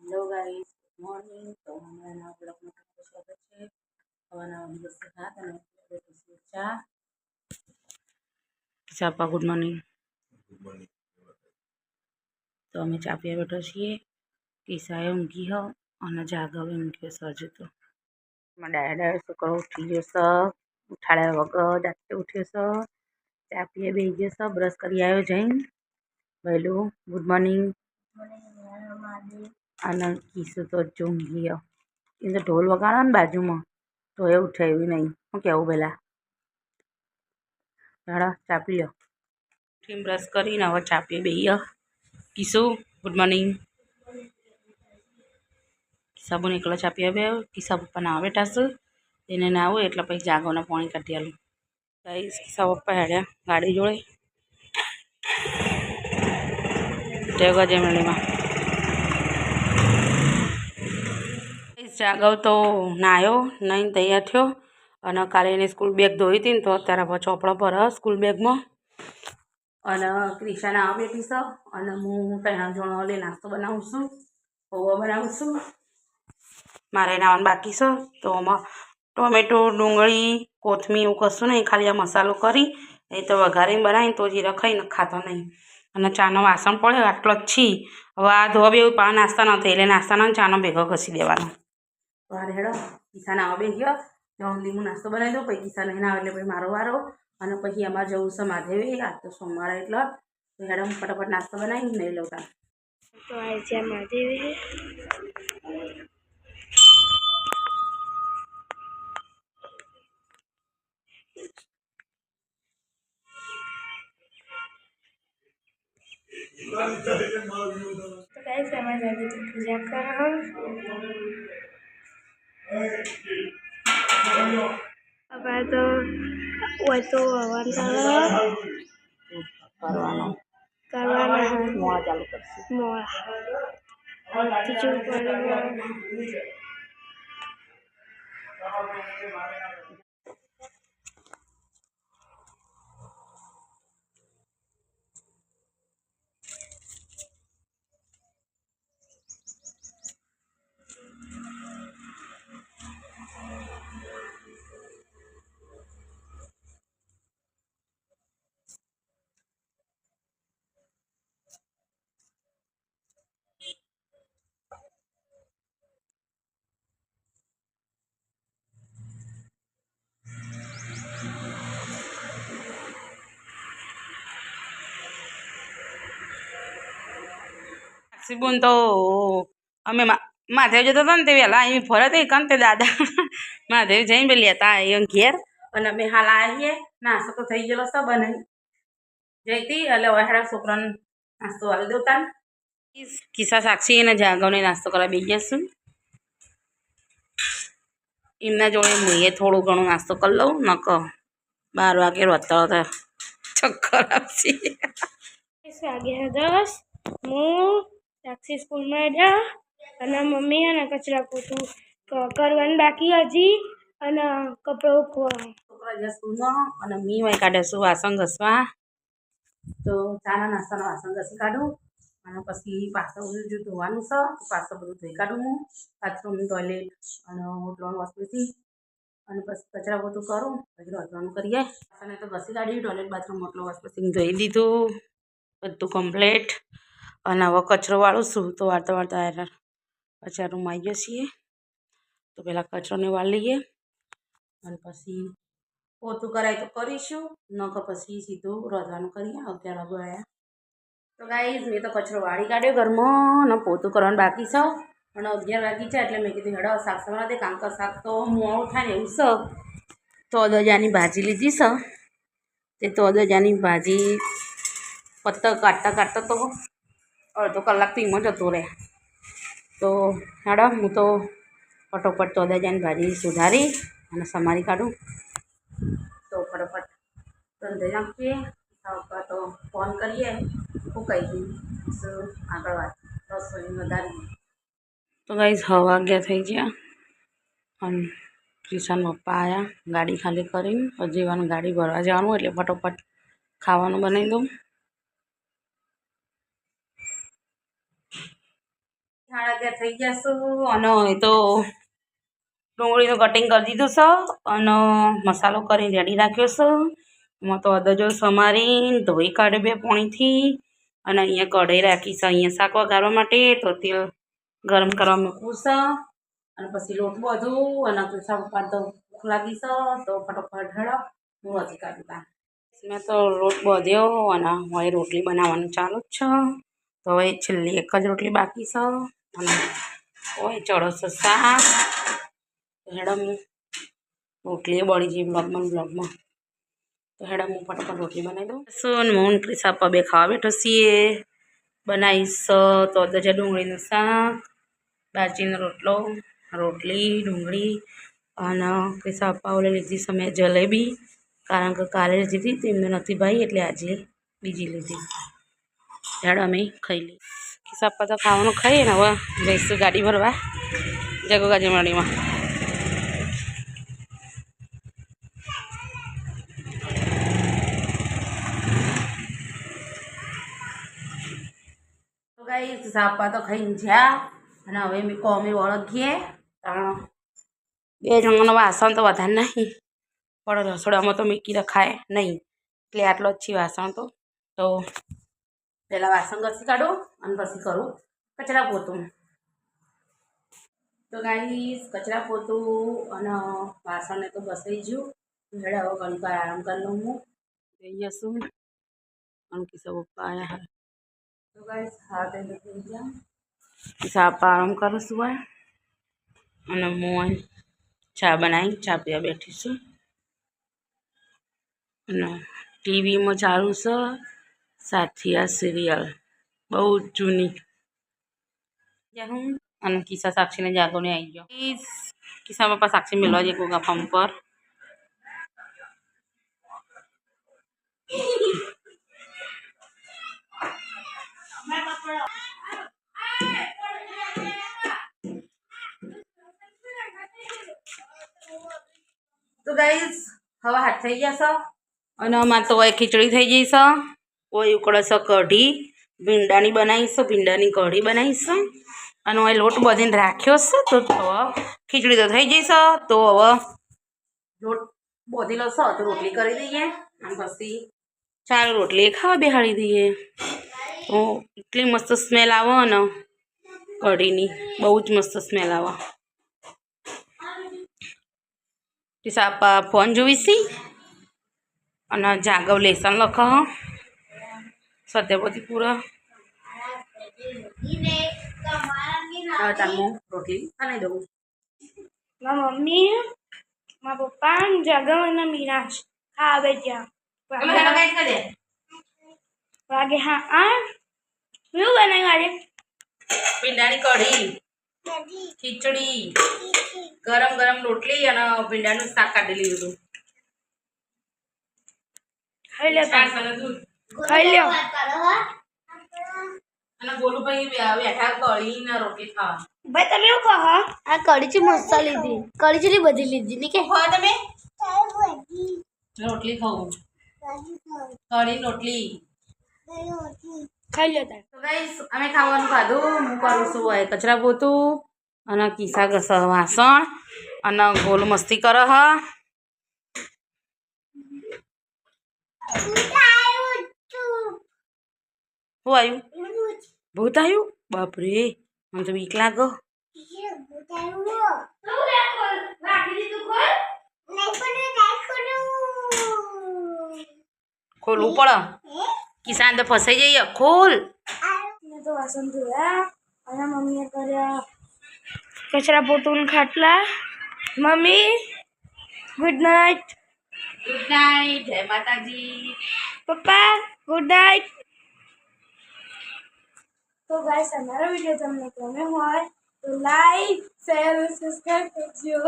Hello guys, good morning. तो हमारा blog में आपका स्वागत है। हमारा દિવસ રાત અને ચા ચાપા ગુડ મોર્નિંગ। તો અમે ચા પીવા બેઠા છીએ। કિસાએ ઊંઘી હો અને જાગવે ઊંઘ્યો સજુ તો ડાયા છોકરો ઉઠી ગયો છે। ઉઠાડ્યા વગર જાતે ઉઠ્યો છે। ચા પીએ બેસી ગયો છે। બ્રશ કરી આવ્યો જઈને વહેલું ગુડ મોર્નિંગ। અને કિસ્સું તો ઊંઘી ગયો। એ તો ઢોલ વગાડો ને બાજુમાં તો એ ઉઠે એવી નહીં। શું કહેવું પહેલાં ચાલો ચા પી લો। ઉઠીને બ્રશ કરીને હવે ચા પીએ બેસીએ। કિસ્સુ ગુડ મોર્નિંગ। કિસ્સાબુને એકલો ચા પીવા બે કિસ્સા પપ્પા નાવા બેઠા છે। એને ના આવું એટલે પછી જાગોને પાણી કાઢી આલું। ગાઈસ કિસ્સા પપ્પા હેડ્યા ગાડી જોડે જયગજેમણીમાં। જાગવ તો નાયો નહીં તૈયાર થયો અને કાલે એને સ્કૂલ બેગ ધોઈ હતી ને તો અત્યારે હવે ચોપડો પર સ્કૂલ બેગમાં। અને ક્રિશા નાવા બેઠી છે અને હું પહેલા જોણો લઈ નાસ્તો બનાવું છું। પૌવા બનાવું છું। મારે નાવાનું બાકી છે તો આમાં ટોમેટો ડુંગળી કોથમીર એવું કશું નહીં, ખાલી આ મસાલો કરી એ તો વઘારીને બનાવીને તો જીરા ખાઈને ખાતો નહીં। અને ચાનો વાસણ પડ્યો આટલો જ છી। હવે આ ધોવા બેવું પા નાસ્તા ન થઈ એટલે નાસ્તાનો ચાનો ભેગો ઘસી દેવાનો। બહાર હેડો કિસ્સા નાવા બેસી ગયો જલ્દી હું નાસ્તો બનાવી દઉં પછી કિસ્સા નહીં આવે એટલે પછી મારો વારો અને પછી અમારે જવું છે મહાદેવે। આજ તો સોમવાર એટલે તો હેડો હું ફટાફટ નાસ્તો બનાવીને નહીં લઉં તા તો આજે મહાદેવે तो गाइस हमारे जाके तो पूजा करो। अब तो वो तो हवन करवाना मोड़ा चालू करसी मोड़ा तीजू पर બોન તો અમે મહાદેવ જતો હતો ને તે વહેલા અહીં ફરત એ કાન તે દાદા મહાદેવ જઈને બે લેતા અહીં ઘેર અને અમે હાલ આવીએ નાસ્તો તો થઈ ગયેલો છે બનાવી જઈતી એટલે વહેલા છોકરાને નાસ્તો આવી દેતા કિસ્સા સાક્ષી અને જાગવને નાસ્તો કરવા બેસી જશું। એમના જોડે હું થોડું ઘણું નાસ્તો કરી લઉં ન કહો 12 વાગે રોતા હતા ચક્કર આવશે। વાગ્યા 10 હું સાક્ષી સ્કૂલમાં ગયા અને મમ્મી અને કચરા પોતું કરવાનું બાકી હજી અને કપડો છોકરા ગયા સ્કૂલમાં અને મી વાય કાઢે છું વાસણ ઘસવા। તો ચાના નાસ્તાના વાસણ ઘસી કાઢું અને પછી પાછું બધું ધોવાનું છે પાછું બધું ધોઈ કાઢું હું બાથરૂમ ટોયલેટ અને ઓટલાનું વસ્તુથી અને પછી કચરા પોતું કરું પછી રોધવાનું કરીએ અને તો ઘસી કાઢી ટોયલેટ બાથરૂમ ઓટલો વસ્તુ ધોઈ દીધું બધું કમ્પ્લીટ અને હવે કચરો વાળું છું તો વાળતા વાળતા કચરા રૂમ આવી ગયો છીએ તો પહેલાં કચરોને વાળી લઈએ અને પછી પોતું કરાય તો કરીશું ન કે પછી સીધું રોધવાનું કરીએ। 11 વાગે આવ્યા તો ગાઈઝ મેં તો કચરો વાળી કાઢ્યો ઘરમાં અને પોતું કરવાનું બાકી છે અને 11 વાગી છે એટલે મેં કીધું હેડો શાક સવડા દે કામ કર શાક તો મોડું થાય ને એવું છે। તો અદજાની ભાજી લીધી છે તે તો અદજાની ભાજી પત્તા કાઢતા કાઢતા તો અડધો કલાક તો એમાં જતો રહે તો હેડો હું તો ફટોફટ તો અદજાની ભાજી સુધારી અને સમારી કાઢું તો ફટોફટ રંધાઈ નાખીએ તો ફોન કરીએ શું કહી દઉં આગળ વાત રસોઈ વધારી તો ગાઈઝ 6 વાગ્યા થઈ ગયા અને કિશન પપ્પા આવ્યા ગાડી ખાલી કરીને હજીવાનું ગાડી ભરવા જવાનું એટલે ફટોફટ ખાવાનું બનાવી દઉં। 11:30 થઈ જશું અને એ તો ડુંગળીનું કટિંગ કરી દીધું છે અને મસાલો કરી રેડી રાખ્યો છે. એમાં તો અદરજો સમારીને ધોઈ કાઢે 2 પાણીથી અને અહીંયા કઢાઈ રાખી છે અહીંયા શાક વઘારવા માટે. તો તેલ ગરમ કરવા મૂકવું છે અને પછી લોટ બધું અને શાક તો ભૂખ લાગી છે તો ફટોફટ હેડો હું નથી કાઢતા. મેં તો લોટ બધ્યો અને હવે રોટલી બનાવવાનું ચાલુ જ છે. તો હવે છેલ્લી એક જ રોટલી બાકી છે અને હવે ચડો છે શાક. હેડો હું રોટલી બળી જઈ બ્લોગમાં તો હેડો હું ફટાફટ રોટલી બનાવી દઉં. શું હું ક્રિશા પબે ખાવા બેઠો છીએ. બનાવીશ તો અદરજા ડુંગળીનું શાક, દાળચીનો રોટલો, રોટલી, ડુંગળી અને ક્રિશા પપ્પા ઓલે લીધી છે મેં જલેબી. કારણ કે કાલે લીધી હતી એમને નથી ભાઈ એટલે આજે બીજી લીધી. હેડો અમે ખાઈ લઈએ. ક્રિશા પપ્પા તો ખાવાનું ખાઈએ ને હવે જઈશું ગાડી ભરવા જગોગાજીવાડીમાં. તો ગાઈસ ક્રિશા તો ખાઈને જ્યાં અને હવે મેં કોમી વળગીએ. કારણ 2 જણાના વાસણ તો વધારે નહીં પણ રસોડામાં તો મીકી રખાય નહીં એટલે આટલો જ છે વાસણ તો. તો પહેલાં વાસણ ઘસી કાઢું અને પછી કરું કચરા પોતું. તો ગાઈસ કચરા પોતું અને વાસણને તો ઘસાઈ ગયું. હેડે હવે ઘણી વાર આરામ કરી લઉં હું જઈ જશું અને કિસ્સા પપ્પા આવ્યા હા. તો ગાઈસ હા થઈ ગયા કિસ્સા પપ્પા આરામ કરું છું અને હું ચા બનાવી ચા પીવા બેઠી છું અને ટીવીમાં ચાલુ છે સાથિયા સિરિયલ બહુ જૂની. હું અને કિસ્સા સાક્ષીને જાગોને આવી ગયો. કિસ્સા પપ્પા સાક્ષી મેળવા જઈએ ગોગા ફાર્મ પર. તો ગાઈસ હવે હાથ થઈ ગયા છે અને અમારે તો હવે ખીચડી થઈ ગઈ છે. કોઈ ઉકળે છે કઢી ભીંડાની બનાવીશ ભીંડાની કઢી બનાવીશ અને હવે લોટ બધીને રાખ્યો છે. તો ખીચડી તો થઈ જઈશ. તો હવે લોટ બોધેલો છે તો રોટલી કરી દઈએ અને પછી ચાલો રોટલી ખાવા બેહાડી દઈએ. તો એટલી મસ્ત સ્મેલ આવે ને કઢીની બહુ જ મસ્ત સ્મેલ આવે. કિસ્સા ફોન જોઈશી અને જાગવ લેસન લખો સત્યપતિ પૂરા. હું રોટલી બનાવી દઉં. મારા મમ્મી મારા પપ્પા જાગવ અને મીરાશ ખાવે ત્યાં વાગે. હા આ શું બનાવ્યું આજે? ભીંડાની કઢી, ખીચડી, ગરમ ગરમ રોટલી અને ભીંડાનું શાક કાઢી લીધું. ખાઈ લે ખાઈ લ્યો. અને ગોલુભાઈ બેઠા કઢી ને રોટલી ખાવા. ભાઈ તમે એવું કહો આ કઢી ચી મસ્ત લીધી કઢી ચીલી બધી લીધી ને કે ખાવા તમે રોટલી ખાવું કઢી રોટલી ખાઈ લો તાર. તો ગાઈસ અમે ખાવાનું ખાધું. હું કરું છું હવે કચરા પોતું અને કિસ્સા ઘસે વાસણ અને ગોલ મસ્તી કરે હ. શું આવ્યું? ભૂત આવ્યું? બાપરે મને તો બીક લાગો. ખોલવું પડે કિસાન તો ફસાઈ જઈએ. ખોલ. મેં તો વાસણ ધોયા અને મમ્મીએ કર્યા કચરા પોતું ખાટલા. Mummy good night. Good night. જય માતાજી. પપ્પા ગુડ નાઇટ. તો ગાઈસ અમારો વિડીયો તમને ગમે હોય તો લાઈક શેર અને સબસ્ક્રાઇબ કરજો.